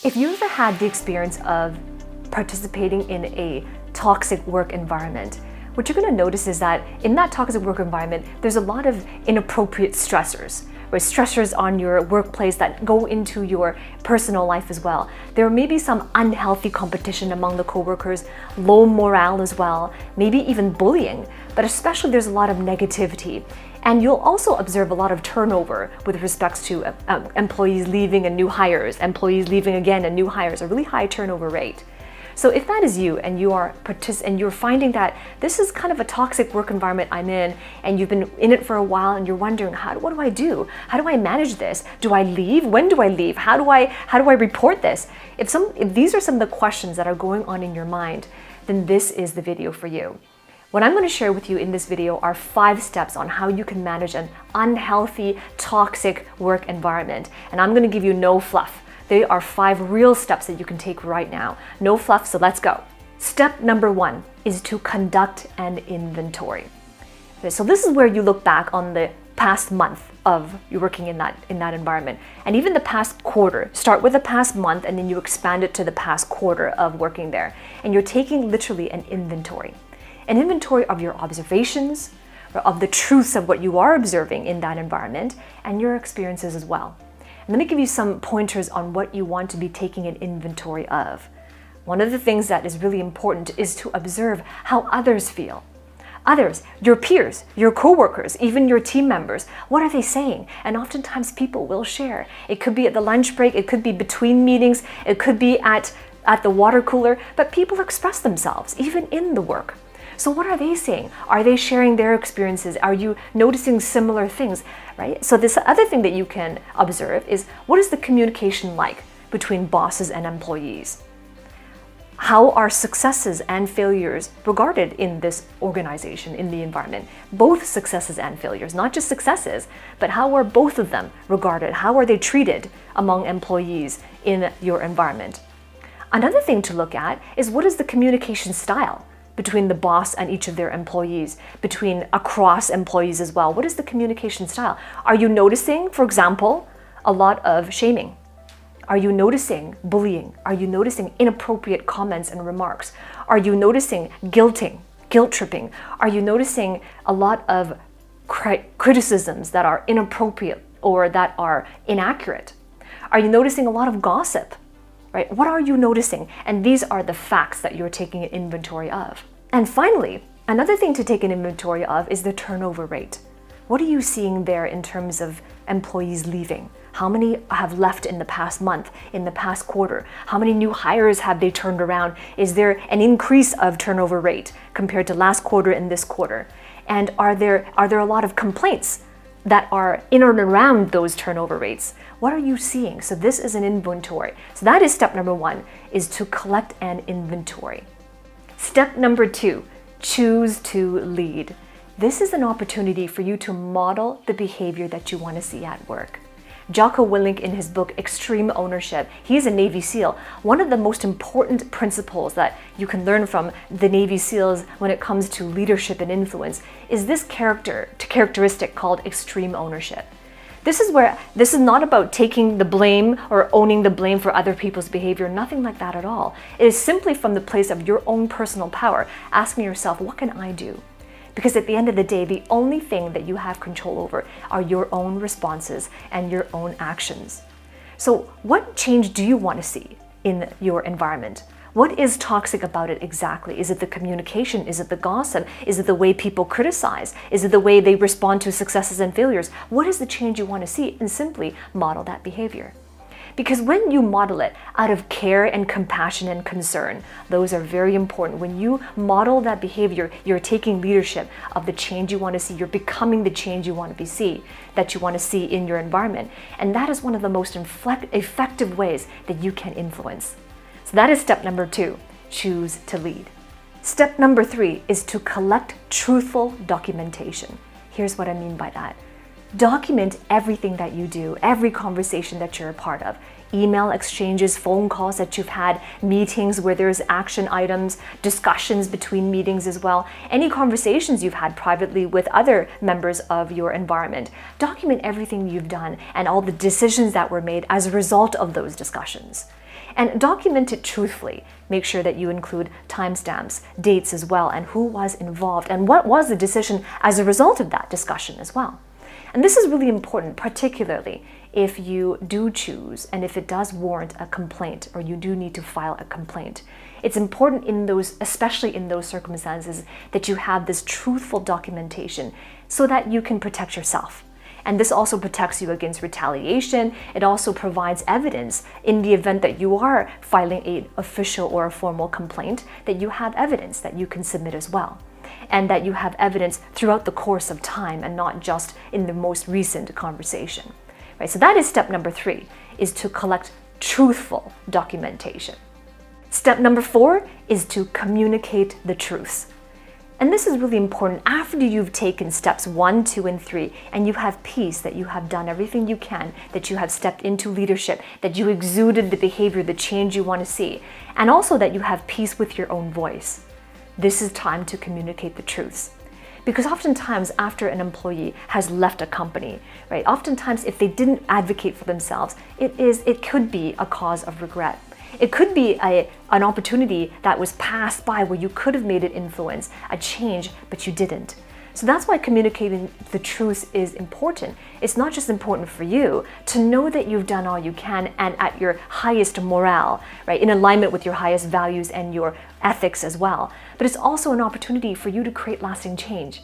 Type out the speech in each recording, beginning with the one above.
If you ever had the experience of participating in a toxic work environment, what you're going to notice is that in that toxic work environment, there's a lot of inappropriate stressors, right? Stressors on your workplace that go into your personal life as well. There may be some unhealthy competition among the coworkers, low morale as well, maybe even bullying, but especially there's a lot of negativity. And you'll also observe a lot of turnover with respects to employees leaving and new hires, employees leaving again and new hires, a really high turnover rate. So if that is you and you're finding that this is kind of a toxic work environment I'm in, and you've been in it for a while and you're wondering, what do I do? How do I manage this? Do I leave? When do I leave? How do I report this? If these are some of the questions that are going on in your mind, then this is the video for you. What I'm going to share with you in this video are 5 steps on how you can manage an unhealthy, toxic work environment. And I'm going to give you no fluff. They are 5 real steps that you can take right now. No fluff, so let's go. Step number 1 is to conduct an inventory. Okay, so this is where you look back on the past month of you working in that environment, and even the past quarter. Start with the past month and then you expand it to the past quarter of working there. And you're taking literally an inventory. An inventory of your observations, or of the truths of what you are observing in that environment, and your experiences as well. And let me give you some pointers on what you want to be taking an inventory of. One of the things that is really important is to observe how others feel. Others, your peers, your coworkers, even your team members, what are they saying? And oftentimes people will share. It could be at the lunch break, it could be between meetings, it could be at the water cooler, but people express themselves, even in the work. So what are they saying? Are they sharing their experiences? Are you noticing similar things, right? So this other thing that you can observe is, what is the communication like between bosses and employees? How are successes and failures regarded in this organization, in the environment? Both successes and failures, not just successes, but how are both of them regarded? How are they treated among employees in your environment? Another thing to look at is, what is the communication style between the boss and each of their employees, across employees as well? What is the communication style? Are you noticing, for example, a lot of shaming? Are you noticing bullying? Are you noticing inappropriate comments and remarks? Are you noticing guilt tripping? Are you noticing a lot of criticisms that are inappropriate or that are inaccurate? Are you noticing a lot of gossip? Right? What are you noticing? And these are the facts that you're taking an inventory of. And finally, another thing to take an inventory of is the turnover rate. What are you seeing there in terms of employees leaving? How many have left in the past month, in the past quarter? How many new hires have they turned around? Is there an increase of turnover rate compared to last quarter and this quarter? And are there a lot of complaints that are in and around those turnover rates? What are you seeing? So this is an inventory. So that is step number 1, is to collect an inventory. Step number 2, choose to lead. This is an opportunity for you to model the behavior that you want to see at work. Jocko Willink, in his book Extreme Ownership, he's a Navy SEAL. One of the most important principles that you can learn from the Navy SEALs when it comes to leadership and influence is this characteristic called extreme ownership. This is not about taking the blame or owning the blame for other people's behavior, nothing like that at all. It is simply from the place of your own personal power, asking yourself, what can I do? Because at the end of the day, the only thing that you have control over are your own responses and your own actions. So what change do you want to see in your environment? What is toxic about it exactly? Is it the communication? Is it the gossip? Is it the way people criticize? Is it the way they respond to successes and failures? What is the change you want to see? And simply model that behavior. Because when you model it out of care and compassion and concern, those are very important. When you model that behavior, you're taking leadership of the change you want to see. You're becoming the change you want to see in your environment. And that is one of the most effective ways that you can influence. So that is step number 2, choose to lead. Step number 3 is to collect truthful documentation. Here's what I mean by that. Document everything that you do, every conversation that you're a part of. email exchanges, phone calls that you've had, meetings where there's action items, discussions between meetings as well, any conversations you've had privately with other members of your environment. Document everything you've done and all the decisions that were made as a result of those discussions. And document it truthfully. Make sure that you include timestamps, dates as well, and who was involved and what was the decision as a result of that discussion as well. And this is really important, particularly if you do choose and if it does warrant a complaint or you do need to file a complaint. It's important in those, especially in those circumstances, that you have this truthful documentation so that you can protect yourself. And this also protects you against retaliation. It also provides evidence in the event that you are filing an official or a formal complaint, that you have evidence that you can submit as well. And that you have evidence throughout the course of time and not just in the most recent conversation. Right? So that is step number 3, is to collect truthful documentation. Step number 4 is to communicate the truths. And this is really important after you've taken steps 1, 2, and 3, and you have peace that you have done everything you can, that you have stepped into leadership, that you exuded the behavior, the change you want to see, and also that you have peace with your own voice. This is time to communicate the truths. Because oftentimes after an employee has left a company, right, oftentimes if they didn't advocate for themselves, it could be a cause of regret. It could be an opportunity that was passed by where you could have made an influence, a change, but you didn't. So that's why communicating the truth is important. It's not just important for you to know that you've done all you can and at your highest morale, right, in alignment with your highest values and your ethics as well, but it's also an opportunity for you to create lasting change.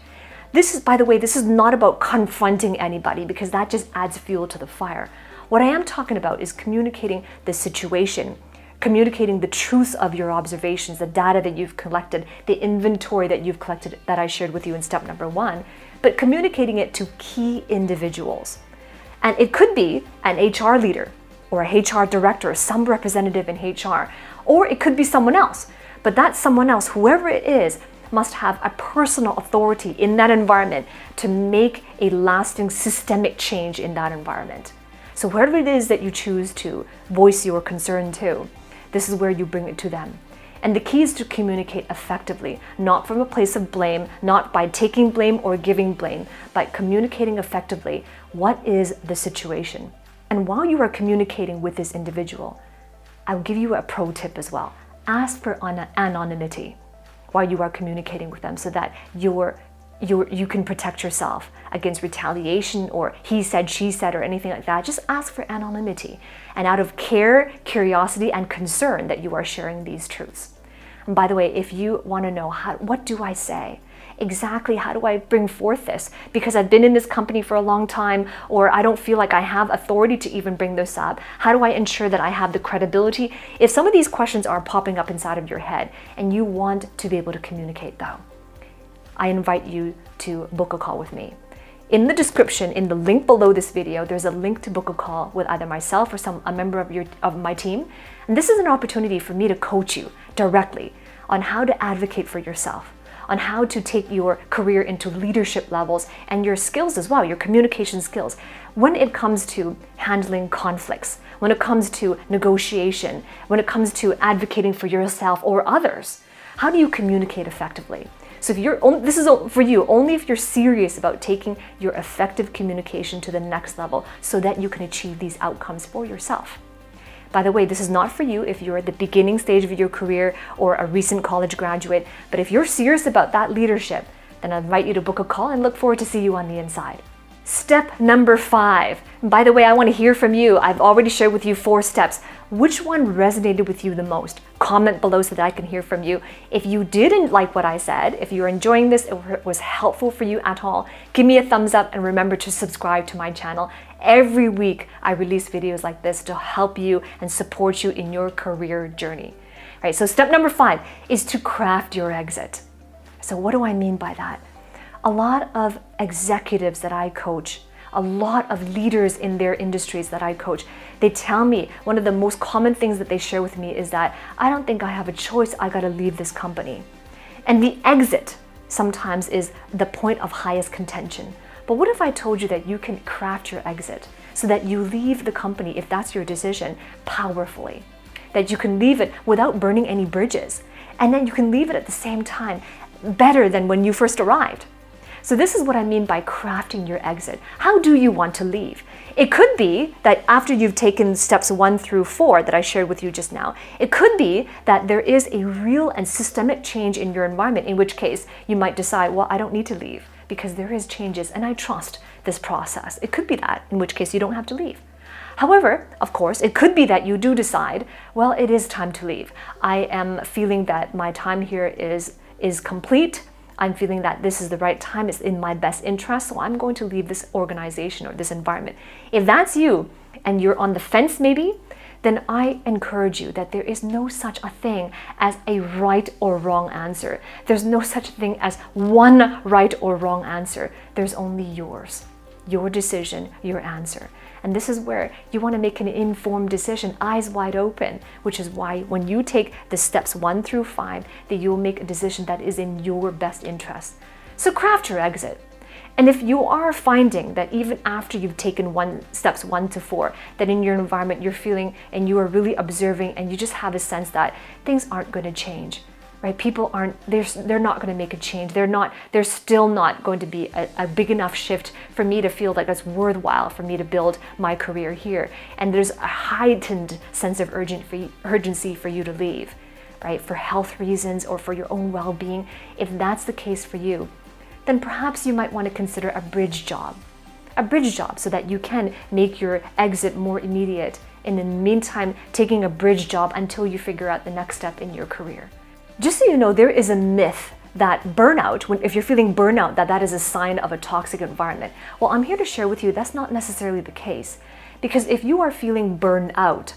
This is, by the way, this is not about confronting anybody because that just adds fuel to the fire. What I am talking about is communicating the situation, communicating the truth of your observations, the data that you've collected, the inventory that you've collected that I shared with you in step number 1, but communicating it to key individuals. And it could be an HR leader or a HR director or some representative in HR, or it could be someone else. But that someone else, whoever it is, must have a personal authority in that environment to make a lasting systemic change in that environment. So wherever it is that you choose to voice your concern to, this is where you bring it to them. And the key is to communicate effectively, not from a place of blame, not by taking blame or giving blame, but communicating effectively. What is the situation? And while you are communicating with this individual, I'll give you a pro tip as well. Ask for anonymity while you are communicating with them so that you can protect yourself against retaliation or he said, she said, or anything like that. Just ask for anonymity. And out of care, curiosity, and concern that you are sharing these truths. And by the way, if you want to know what do I say? Exactly, how do I bring forth this? Because I've been in this company for a long time, or I don't feel like I have authority to even bring this up. How do I ensure that I have the credibility? If some of these questions are popping up inside of your head and you want to be able to communicate though, I invite you to book a call with me. In the description, in the link below this video, there's a link to book a call with either myself or a member of my team. And this is an opportunity for me to coach you directly on how to advocate for yourself, on how to take your career into leadership levels and your skills as well, your communication skills, when it comes to handling conflicts, when it comes to negotiation, when it comes to advocating for yourself or others. How do you communicate effectively? So this is for you only if you're serious about taking your effective communication to the next level so that you can achieve these outcomes for yourself. By the way, this is not for you if you're at the beginning stage of your career or a recent college graduate, but if you're serious about that leadership, then I invite you to book a call and look forward to see you on the inside. Step number 5. By the way, I want to hear from you. I've already shared with you 4 steps. Which one resonated with you the most? Comment below so that I can hear from you. If you didn't like what I said, if you're enjoying this, or it was helpful for you at all, give me a thumbs up and remember to subscribe to my channel. Every week I release videos like this to help you and support you in your career journey. All right, so step number 5 is to craft your exit. So what do I mean by that? A lot of executives that I coach, a lot of leaders in their industries that I coach, they tell me one of the most common things that they share with me is that I don't think I have a choice, I gotta leave this company. And the exit sometimes is the point of highest contention. But what if I told you that you can craft your exit so that you leave the company, if that's your decision, powerfully. That you can leave it without burning any bridges. And then you can leave it at the same time better than when you first arrived. So this is what I mean by crafting your exit. How do you want to leave? It could be that after you've taken steps 1 through 4 that I shared with you just now, it could be that there is a real and systemic change in your environment, in which case you might decide, well, I don't need to leave because there is changes and I trust this process. It could be that, in which case you don't have to leave. However, of course, it could be that you do decide, well, it is time to leave. I am feeling that my time here is complete. I'm feeling that this is the right time, it's in my best interest, so I'm going to leave this organization or this environment. If that's you and you're on the fence maybe, then I encourage you that there is no such a thing as a right or wrong answer. There's no such thing as one right or wrong answer. There's only yours, your decision, your answer. And this is where you want to make an informed decision, eyes wide open, which is why when you take the steps 1 through 5, that you'll make a decision that is in your best interest. So craft your exit. And if you are finding that even after you've taken steps 1 to 4, that in your environment you're feeling and you are really observing and you just have a sense that things aren't going to change, right? People they're not going to make a change. There's still not going to be a big enough shift for me to feel like it's worthwhile for me to build my career here. And there's a heightened sense of urgency for you to leave, right? For health reasons or for your own well-being. If that's the case for you, then perhaps you might want to consider a bridge job so that you can make your exit more immediate. And in the meantime, taking a bridge job until you figure out the next step in your career. Just so you know, there is a myth that burnout, if you're feeling burnout, that is a sign of a toxic environment. Well, I'm here to share with you that's not necessarily the case. Because if you are feeling burnout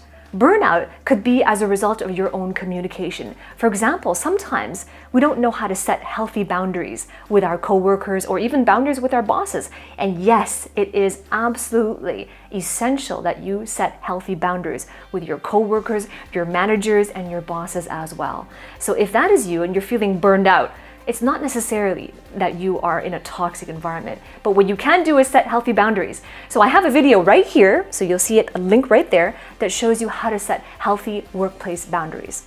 could be as a result of your own communication. For example, sometimes we don't know how to set healthy boundaries with our coworkers or even boundaries with our bosses. And yes, it is absolutely essential that you set healthy boundaries with your coworkers, your managers, and your bosses as well. So if that is you and you're feeling burned out, it's not necessarily that you are in a toxic environment, but what you can do is set healthy boundaries. So I have a video right here, so you'll see a link right there that shows you how to set healthy workplace boundaries.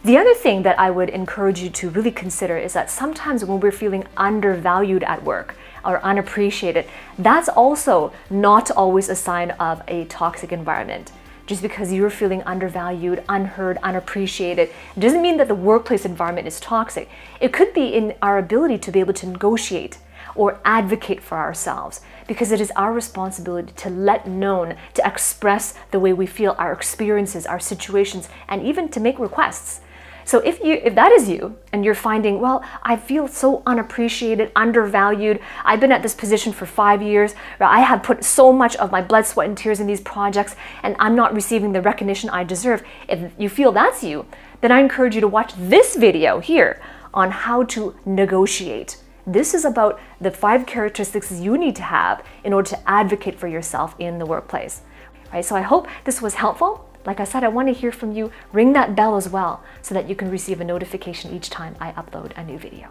The other thing that I would encourage you to really consider is that sometimes when we're feeling undervalued at work or unappreciated, that's also not always a sign of a toxic environment. Just because you're feeling undervalued, unheard, unappreciated, doesn't mean that the workplace environment is toxic. It could be in our ability to be able to negotiate or advocate for ourselves, because it is our responsibility to let known, to express the way we feel, our experiences, our situations, and even to make requests. So if that is you and you're finding, well, I feel so unappreciated, undervalued, I've been at this position for 5 years, I have put so much of my blood, sweat, and tears in these projects, and I'm not receiving the recognition I deserve. If you feel that's you, then I encourage you to watch this video here on how to negotiate. This is about the 5 characteristics you need to have in order to advocate for yourself in the workplace. Right? So I hope this was helpful. Like I said, I want to hear from you. Ring that bell as well so that you can receive a notification each time I upload a new video.